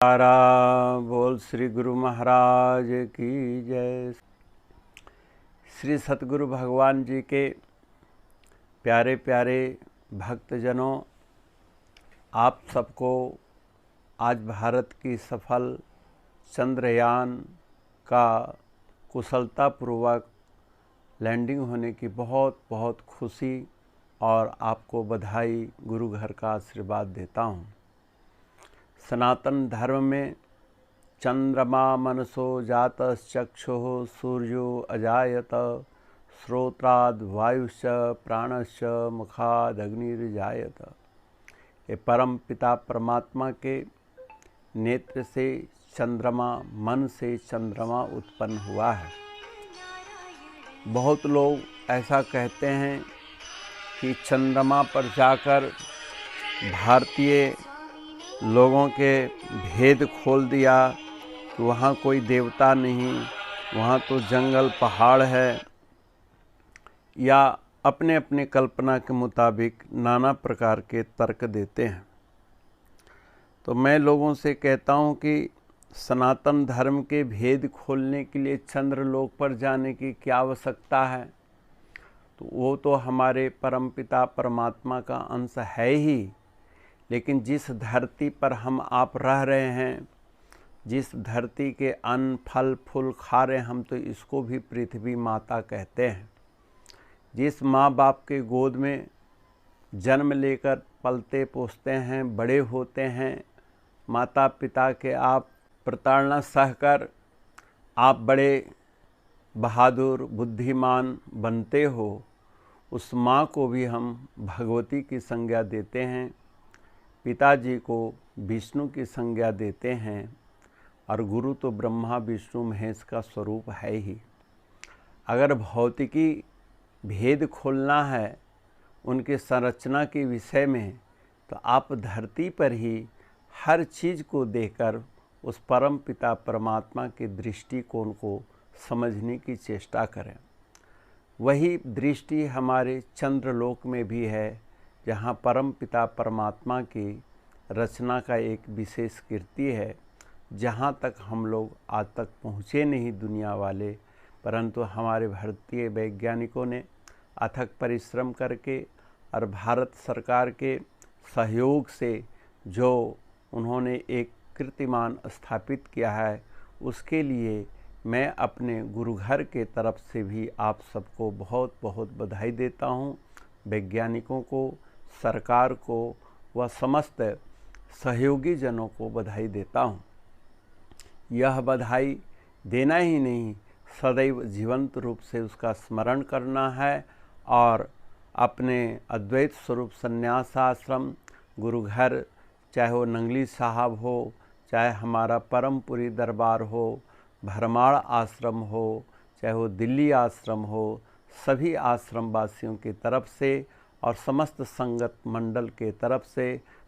तारा बोल श्री गुरु महाराज की जय। श्री सतगुरु भगवान जी के प्यारे प्यारे भक्तजनों, आप सबको आज भारत की सफल चंद्रयान का कुशलतापूर्वक लैंडिंग होने की बहुत बहुत खुशी और आपको बधाई, गुरु घर का आशीर्वाद देता हूँ। सनातन धर्म में चंद्रमा मनसो जातश्चक्षुः सूर्यो अजायत श्रोत्राद वायुश्च प्राणश्च मुखादग्निर्जायत। ये परम पिता परमात्मा के नेत्र से चंद्रमा, मन से चंद्रमा उत्पन्न हुआ है। बहुत लोग ऐसा कहते हैं कि चंद्रमा पर जाकर भारतीय लोगों के भेद खोल दिया कि वहाँ कोई देवता नहीं, वहाँ तो जंगल पहाड़ है, या अपने अपने कल्पना के मुताबिक नाना प्रकार के तर्क देते हैं। तो मैं लोगों से कहता हूँ कि सनातन धर्म के भेद खोलने के लिए चंद्रलोक पर जाने की क्या आवश्यकता है। तो वो तो हमारे परमपिता परमात्मा का अंश है ही, लेकिन जिस धरती पर हम आप रह रहे हैं, जिस धरती के अन्न फल फूल खा रहे हैं, हम तो इसको भी पृथ्वी माता कहते हैं। जिस माँ बाप के गोद में जन्म लेकर पलते पोसते हैं, बड़े होते हैं, माता पिता के आप प्रताड़ना सहकर आप बड़े बहादुर बुद्धिमान बनते हो, उस माँ को भी हम भगवती की संज्ञा देते हैं, पिताजी को विष्णु की संज्ञा देते हैं, और गुरु तो ब्रह्मा विष्णु महेश का स्वरूप है ही। अगर भौतिकी भेद खोलना है उनके संरचना के विषय में, तो आप धरती पर ही हर चीज़ को देखकर उस परम पिता परमात्मा के दृष्टिकोण को समझने की चेष्टा करें। वही दृष्टि हमारे चंद्रलोक में भी है, जहाँ परम पिता परमात्मा की रचना का एक विशेष कीर्ति है, जहाँ तक हम लोग आज तक पहुँचे नहीं दुनिया वाले, परंतु हमारे भारतीय वैज्ञानिकों ने अथक परिश्रम करके और भारत सरकार के सहयोग से जो उन्होंने एक कीर्तिमान स्थापित किया है, उसके लिए मैं अपने गुरु घर के तरफ से भी आप सबको बहुत बहुत बधाई देता हूँ। वैज्ञानिकों को, सरकार को व समस्त सहयोगी जनों को बधाई देता हूँ। यह बधाई देना ही नहीं, सदैव जीवंत रूप से उसका स्मरण करना है और अपने अद्वैत स्वरूप संन्यास आश्रम गुरु घर, चाहे वो नंगली साहब हो, चाहे हमारा परमपुरी दरबार हो, भरमाड़ आश्रम हो, चाहे वो दिल्ली आश्रम हो, सभी आश्रम वासियों की तरफ से और समस्त संगत मंडल के तरफ से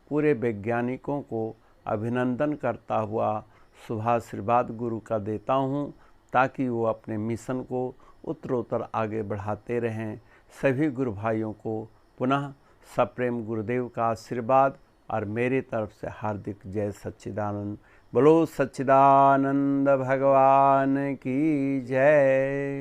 पूरे वैज्ञानिकों को अभिनंदन करता हुआ शुभाशीर्वाद गुरु का देता हूँ, ताकि वो अपने मिशन को उत्तरोत्तर आगे बढ़ाते रहें। सभी गुरु भाइयों को पुनः सप्रेम गुरुदेव का आशीर्वाद और मेरी तरफ से हार्दिक जय सच्चिदानंद। बोलो सच्चिदानंद भगवान की जय।